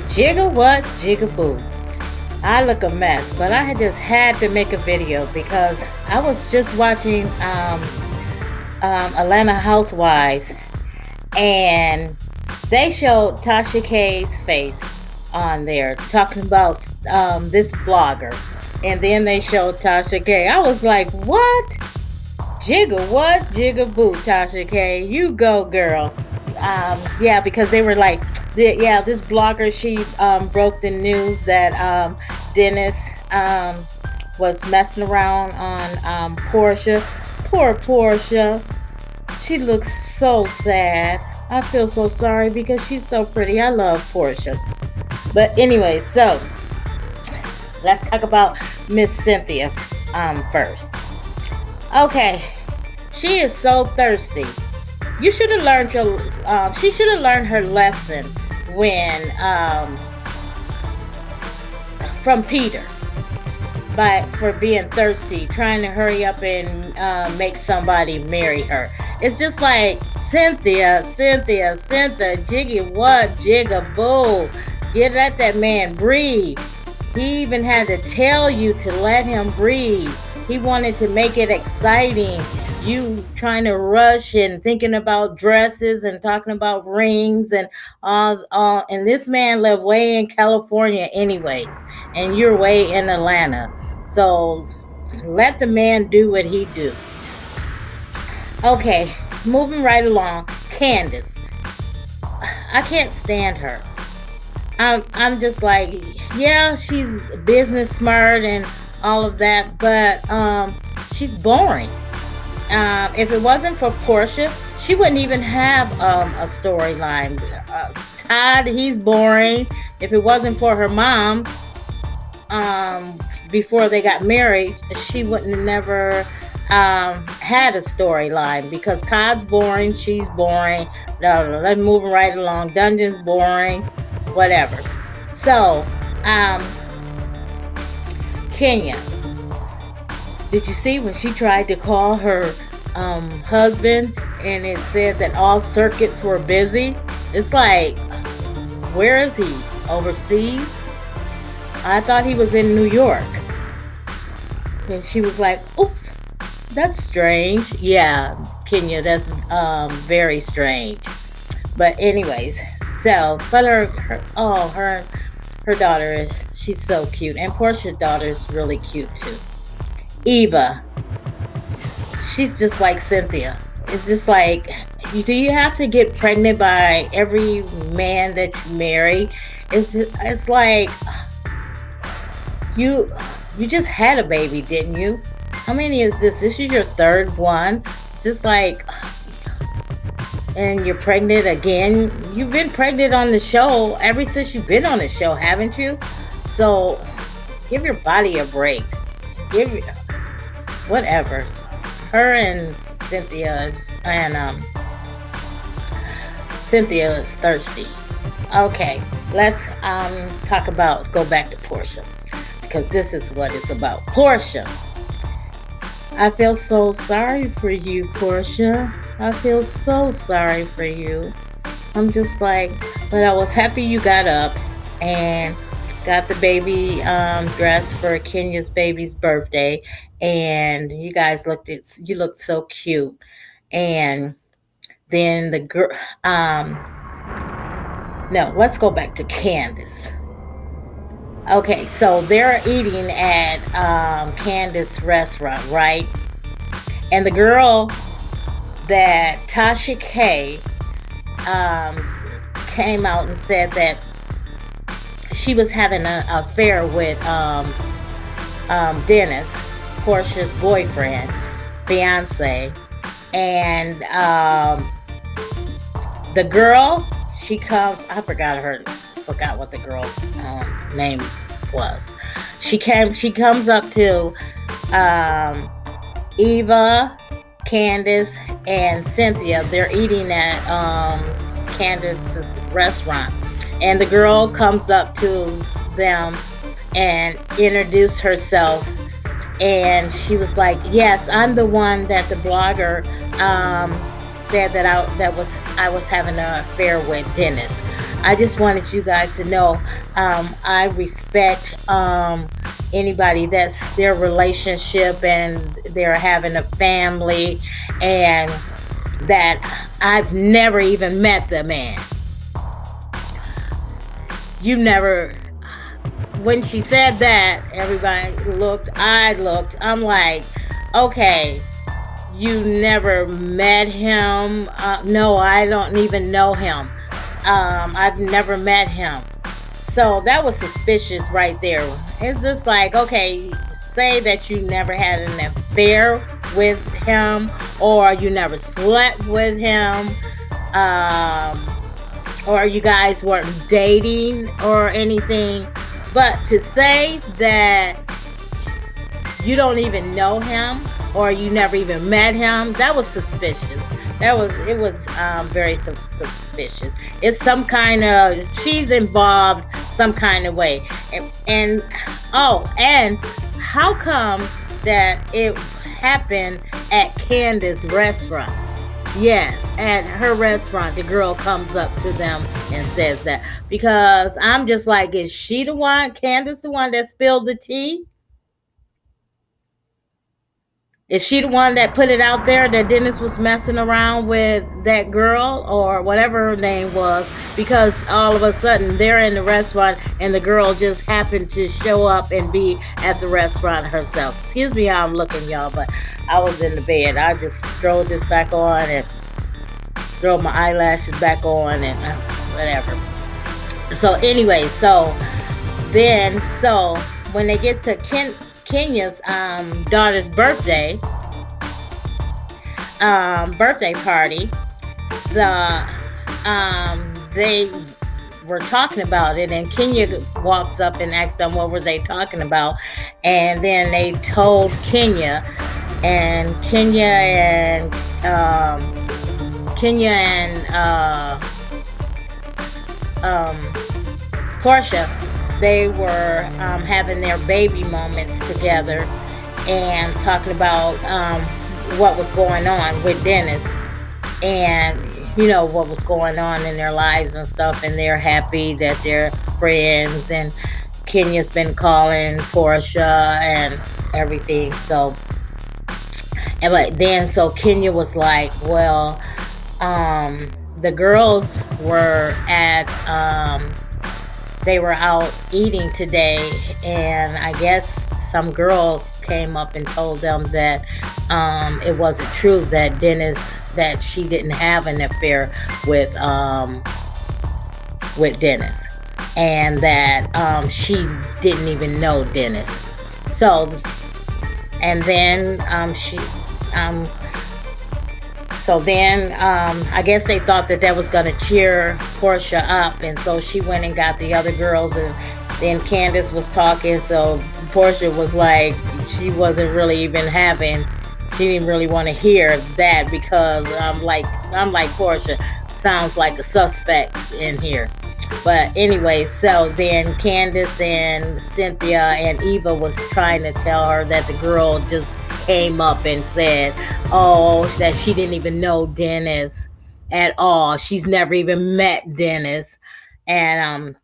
Jigga what, jigga boo. I look a mess, but I had just had to make a video because I was just watching Atlanta Housewives, and they showed Tasha K's face on there talking about this blogger, and then they showed Tasha K. I was like, what? Jigga what? Jigga boo, Tasha K. You go, girl. Yeah, because they were like, yeah, this blogger, she broke the news that Dennis was messing around on Porsha. Poor Porsha. She looks so sad. I feel so sorry because she's so pretty. I love Porsha. But anyway, so let's talk about Miss Cynthia first. Okay, she is so thirsty. You should have learned your. She should have learned her lesson when from Peter, by for being thirsty, trying to hurry up and make somebody marry her. It's just like Cynthia, jiggy what, jigga boo. Let that man breathe. He even had to tell you to let him breathe. He wanted to make it exciting. You trying to rush and thinking about dresses and talking about rings and all. And this man lived way in California anyways, and you're way in Atlanta. So let the man do what he do. Okay, moving right along. Candace. I can't stand her. I'm just like, yeah, she's business smart and all of that, but she's boring. If it wasn't for Porsha, she wouldn't even have a storyline. Todd, he's boring. If it wasn't for her mom, before they got married, she wouldn't have never had a storyline because Todd's boring, she's boring. No, let's move right along. Dungeon's boring, whatever. So, Kenya, did you see when she tried to call her husband and it said that all circuits were busy? It's like, where is he? Overseas? I thought he was in New York. And she was like, oops, that's strange. Yeah, Kenya, that's very strange. But anyways, so, but her daughter she's so cute. And Portia's daughter is really cute too. Eva, she's just like Cynthia. It's just like, do you have to get pregnant by every man that you marry? It's like, you just had a baby, didn't you? How many is this? This is your third one. It's just like, and you're pregnant again. You've been pregnant on the show ever since you've been on the show, haven't you? So give your body a break. Whatever. Her and Cynthia Cynthia thirsty. Okay, let's go back to Porsha, because this is what it's about. Porsha. I feel so sorry for you, Porsha. I feel so sorry for you. I'm just like, but I was happy you got up and got the baby dress for Kenya's baby's birthday, and you guys you looked so cute. And then the girl, no, let's go back to Candace. Okay, so they're eating at Candace restaurant, right? And the girl that TashaK came out and said that she was having an affair with Dennis, Portia's boyfriend, fiance, and the girl, she comes. I forgot what the girl's name was. She comes up to Eva, Candace, and Cynthia. They're eating at Candace's restaurant, and the girl comes up to them and introduced herself, and she was like, "Yes, I'm the one that the blogger said that I was having an affair with Dennis." I just wanted you guys to know I respect anybody that's their relationship and they're having a family, and that I've never even met the man. You never. When she said that, everybody looked. I looked. I'm like, okay, you never met him? No, I don't even know him. I've never met him. So that was suspicious right there. It's just like, okay, say that you never had an affair with him, or you never slept with him, um, or you guys weren't dating or anything. But to say that you don't even know him or you never even met him, that was suspicious. It was very suspicious. It's some kind of, she's involved some kind of way. And oh, and how come that it happened at Candace's restaurant? Yes, at her restaurant, the girl comes up to them and says that. Because I'm just like, is she the one, Candace, the one that spilled the tea? Is she the one that put it out there that Dennis was messing around with that girl or whatever her name was? Because all of a sudden they're in the restaurant and the girl just happened to show up and be at the restaurant herself. Excuse me how I'm looking, y'all, but I was in the bed. I just throw this back on and throw my eyelashes back on and whatever. So anyway, so when they get to Kenya's daughter's birthday party, they were talking about it, and Kenya walks up and asks them what were they talking about, and then they told Kenya and Porsha, they were having their baby moments together and talking about what was going on with Dennis, and what was going on in their lives and stuff, and they're happy that they're friends, and Kenya's been calling Porsha and everything. So Kenya was like, well, the girls were they were out eating today, and I guess some girl came up and told them that it wasn't true that that she didn't have an affair with Dennis, and that she didn't even know Dennis. So, and then I guess they thought that was going to cheer Porsha up, and so she went and got the other girls, and then Candace was talking, so Porsha was like, she wasn't really even she didn't really want to hear that, because I'm like Porsha, sounds like a suspect in here. But anyway, so then Candace and Cynthia and Eva was trying to tell her that the girl just came up and said, oh, that she didn't even know Dennis at all. She's never even met Dennis. And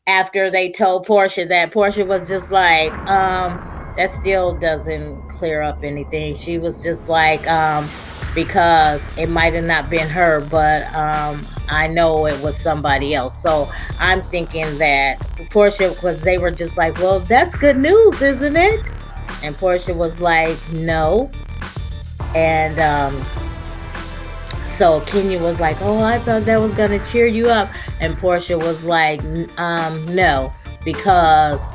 after they told Porsha that, Porsha was just like, that still doesn't clear up anything. She was just like, because it might have not been her, but I know it was somebody else. So I'm thinking that Porsha, because they were just like, well, that's good news, isn't it? And Porsha was like, no. And so Kenya was like, oh, I thought that was going to cheer you up. And Porsha was like, no, because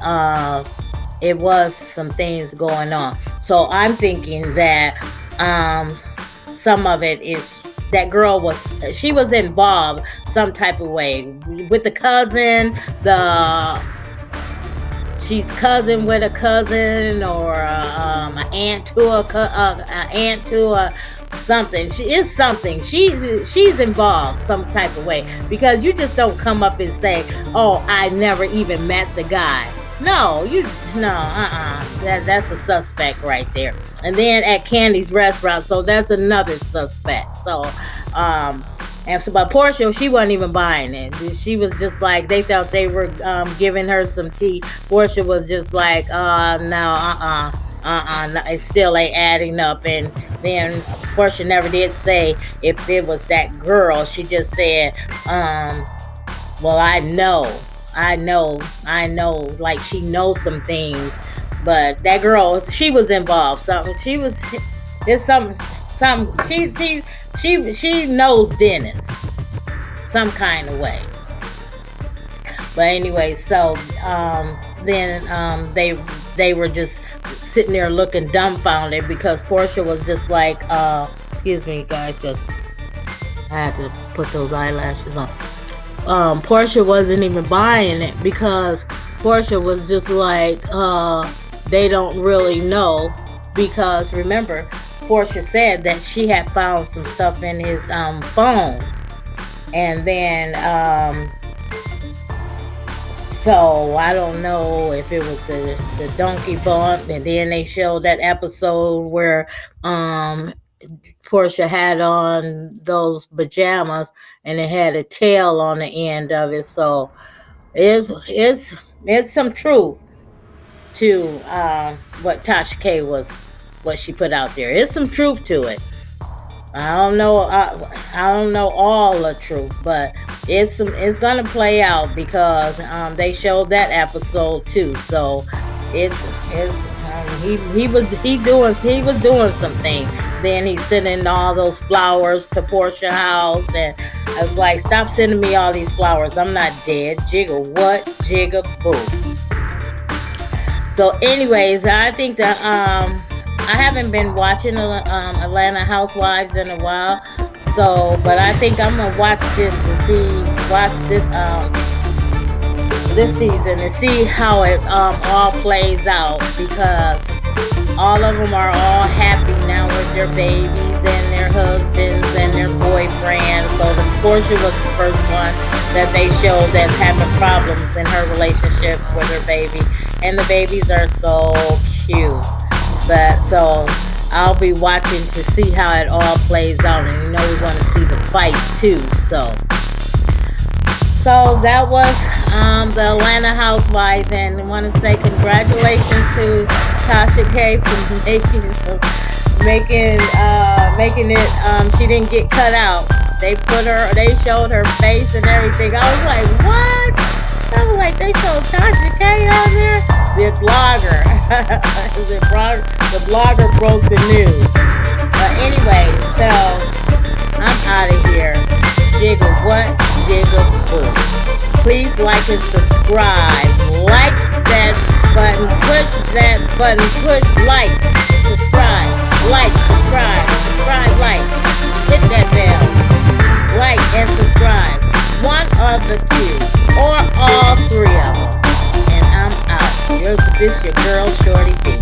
it was some things going on. So I'm thinking that some of it is that girl she was involved some type of way with the cousin, she's cousin with a cousin, or an aunt to a something. She is something. She's involved some type of way, because you just don't come up and say, oh, I never even met the guy. No, that's a suspect right there. And then at Candy's restaurant, so that's another suspect. So And so, but Porsha, she wasn't even buying it. She was just like, they thought they were giving her some tea. Porsha was just like, no, no, it still ain't adding up. And then Porsha never did say if it was that girl. She just said, well, I know, like she knows some things, but that girl, she was involved. Something, she was, it's some, she knows Dennis some kind of way. But anyway, so then they were just sitting there looking dumbfounded because Porsha was just like, excuse me, guys, because I had to put those eyelashes on. Porsha wasn't even buying it because Porsha was just like, they don't really know, because remember, Porsha said that she had found some stuff in his phone, and then so I don't know if it was the donkey bump, and then they showed that episode where Porsha had on those pajamas and it had a tail on the end of it. So it's some truth to what TashaK was, what she put out there. It's some truth to it. I don't know all the truth, but it's gonna play out because they showed that episode too. So it's he was doing something. Then he's sending all those flowers to Porsche house, and I was like, stop sending me all these flowers. I'm not dead. Jigga what? Jigga boo. So, anyways, I think that I haven't been watching Atlanta Housewives in a while. So, but I think I'm gonna watch this this season and see how it all plays out, because all of them are all happy now with their babies and their husbands and their boyfriends. So the Porsha was the first one that they showed that's having problems in her relationship with her baby, and the babies are so cute. But so I'll be watching to see how it all plays out, and we want to see the fight too. So that was the Atlanta Housewives, and I want to say congratulations to TashaK for making it. She didn't get cut out. They showed her face and everything. I was like, what? I was like, they showed TashaK on there. The blogger, the blogger broke the news. But anyway, so I'm out of here. Jigga what? Jigga boo. Please like and subscribe. Like that button. Push that button. Push like. Subscribe. Like. Subscribe. Subscribe. Like. Hit that bell. Like and subscribe. One of the two. Or all three of them. And I'm out. This your girl, Shorty B.